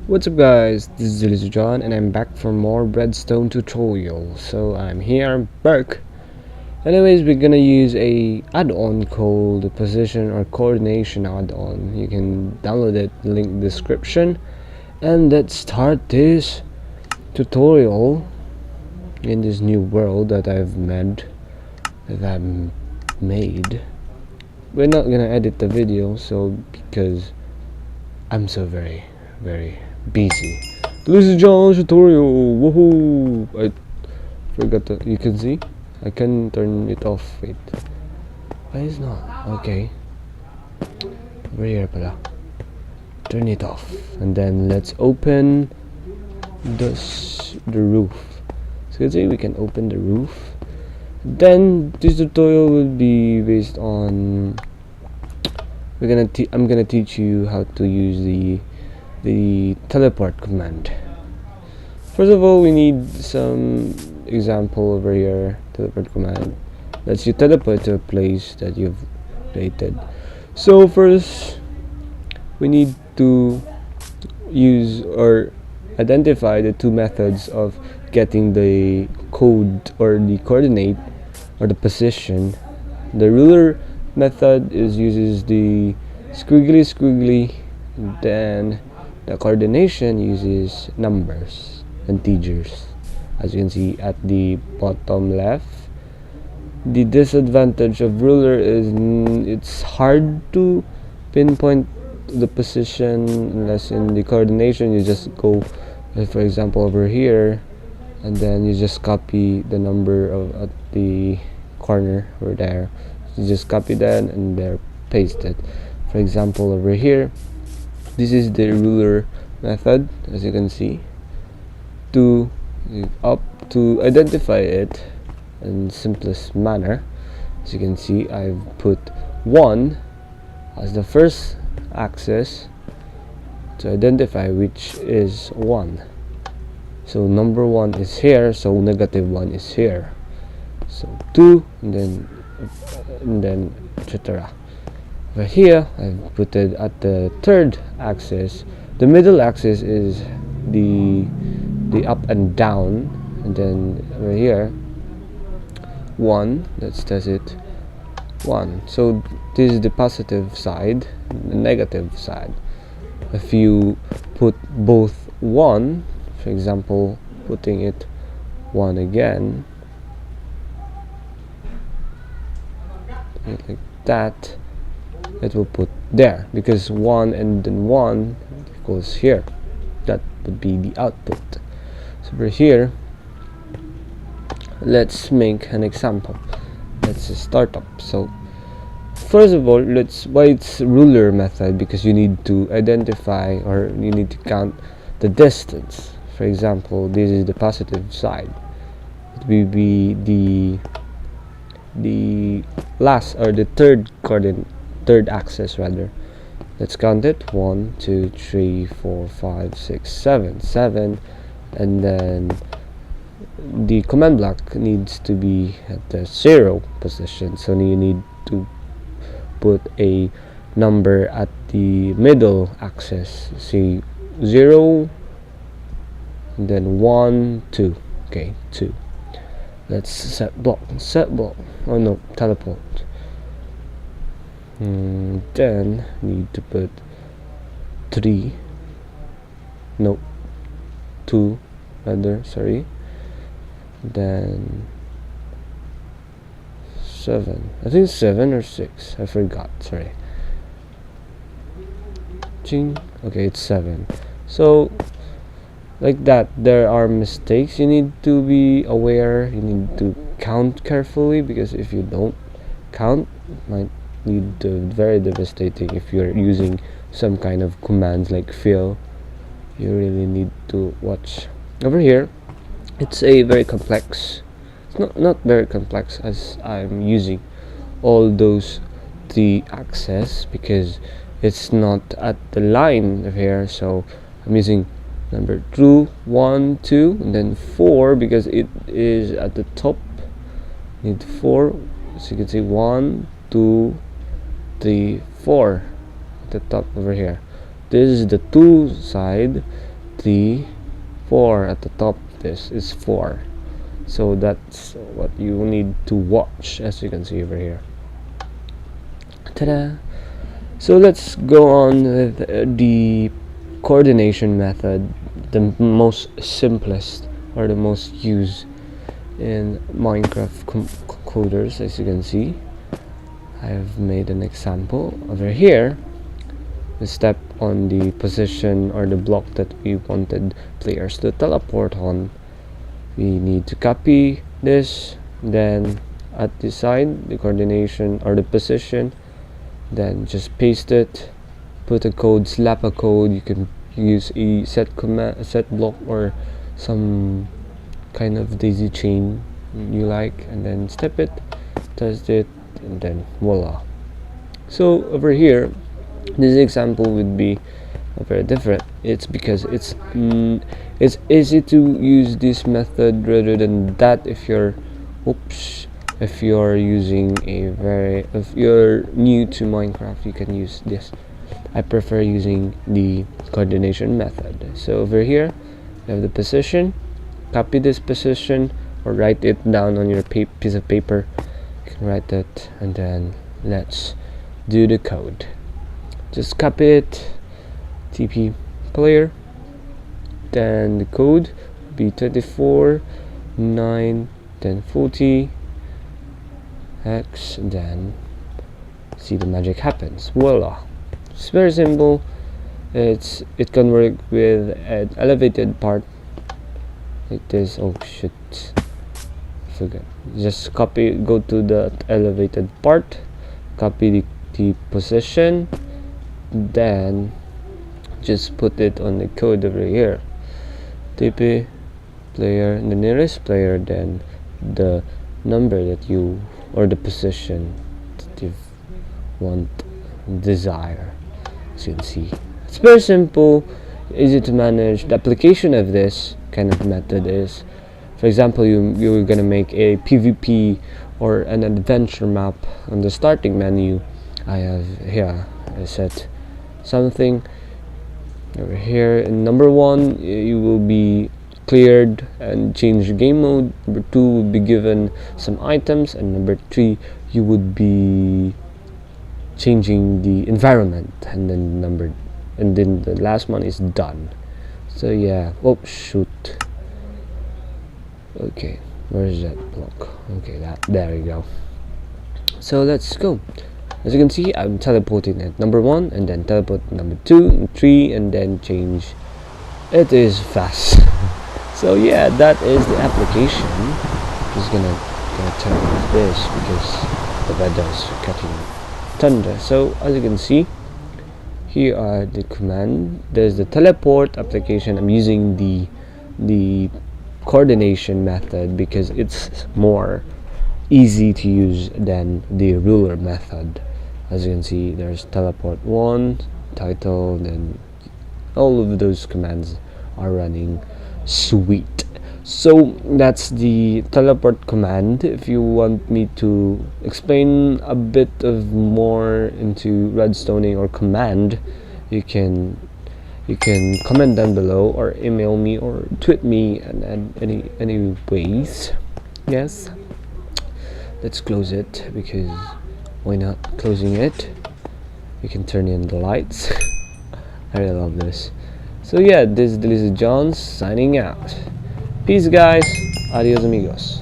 What's up guys, this is DelisoJan and I'm back for more Redstone tutorial. So I'm back. Anyways, we're gonna use a add-on called the Position or Coordination add-on. You can download it, link description. And let's start this tutorial in this new world that I've made. We're not gonna edit the video, so because I'm so very busy. This is John's tutorial. Woohoo! I forgot that you can see. I can turn it off. Wait. Why is not? Okay. Over here pala. Turn it off. And then let's open the roof. So you can see we can open the roof. Then this tutorial will be based on I'm gonna teach you how to use the teleport command. First of all, we need some example over here. Teleport command lets you teleport to a place that you've created. So first we need to use or identify the two methods of getting the code or the coordinate or the position. The ruler method uses the squiggly, then the coordination uses numbers, integers, as you can see at the bottom left. The disadvantage of ruler is it's hard to pinpoint the position, unless in the coordination you just go, for example, over here, and then you just copy the number at the corner over there. You just copy that and there, paste it. For example, over here, this is the ruler method, as you can see. To identify it in simplest manner, as you can see, I've put 1 as the first axis to identify which is 1. So number 1 is here, so negative 1 is here. So 2, and then etc. But here I've put it at the third axis. The middle axis is the up and down, and then over here 1. Let's test it. 1. So this is the positive side, the negative side. If you put both 1, for example, putting it 1 again, like that, it will put there, because 1 and then 1 goes here. That would be the output. So over here, let's make an example. Let's start up. So first of all, why it's ruler method, because you need to identify, or you need to count the distance. For example, this is the positive side. It will be the last, or the third axis rather. Let's count it. 1 2 3 4 5 6 7, and then the command block needs to be at the 0 position, so you need to put a number at the middle axis. See, 0, and then 1 2. Okay, 2. Let's set block. Oh no, teleport. Then need to put 3. No, 2 rather, sorry. Then 7. I think 7 or 6. I forgot, sorry. Ching. Okay, it's 7. So like that, there are mistakes. You need to be aware. You need to count carefully, because if you don't count, it might lead to very devastating. If you're using some kind of commands like fill, you really need to watch. Over here, it's a very complex. It's not very complex, as I'm using all those 3 axes, because it's not at the line of here. So I'm using number 2, 1, 2, and then 4, because it is at the top. Need 4, so you can see 1 2 3 4 at the top over here. This is the 2 side, simply 4 at the top of this is 4. So that's what you need to watch, as you can see over here. Ta-da! So let's go on with the coordination method, the most simplest or the most used in Minecraft coders. As you can see, I have made an example over here. We step on the position or the block that we wanted players to teleport on. We need to copy this, then at the side, the coordination or the position, then just paste it, put a code, slap a code. You can use a set command, a set block, or some kind of daisy chain you like, and then step it, test it, and then voila. So over here, this example would be very different. It's because it's easy to use this method rather than that if you're if you're using if you're new to Minecraft, you can use this. I prefer using the coordination method. So over here you have the position. Copy this position or write it down on your piece of paper. You can write it, and then let's do the code. Just copy it, TP player, then the code will be 24 9 10 40 X, and then see the magic happens. Voila! It's very simple. It can work with an elevated part like this. Oh shit, forget. Just copy, go to the elevated part, copy the position, then just put it on the code over here. TP player, the nearest player, then the number that you, or the position that you desire. As you can see, it's very simple, easy to manage. The application of this kind of method is, for example, you're gonna make a PvP or an adventure map. On the starting menu, I have here, I set something over here. In number 1, you will be cleared and change game mode. Number 2 will be given some items, and number 3 you would be changing the environment, and then the last one is done. So yeah. Oh shoot. Okay, where's that block? Okay, there you go. So let's go. As you can see, I'm teleporting at number 1, and then teleport number 2 and 3, and then change. It is fast. So yeah, that is the application. Just gonna turn off this because the weather's cutting thunder. So as you can see, here are the command. There's the teleport application. I'm using the coordination method because it's more easy to use than the ruler method. As you can see, there's teleport 1, title, and all of those commands are running sweet. So that's the teleport command. If you want me to explain a bit of more into redstoning or command, you can comment down below or email me or tweet me, and any ways. Yes, let's close it, because why not closing it? You can turn in the lights. I really love this. So yeah, this is DelisoJan signing out. Peace guys, adios amigos.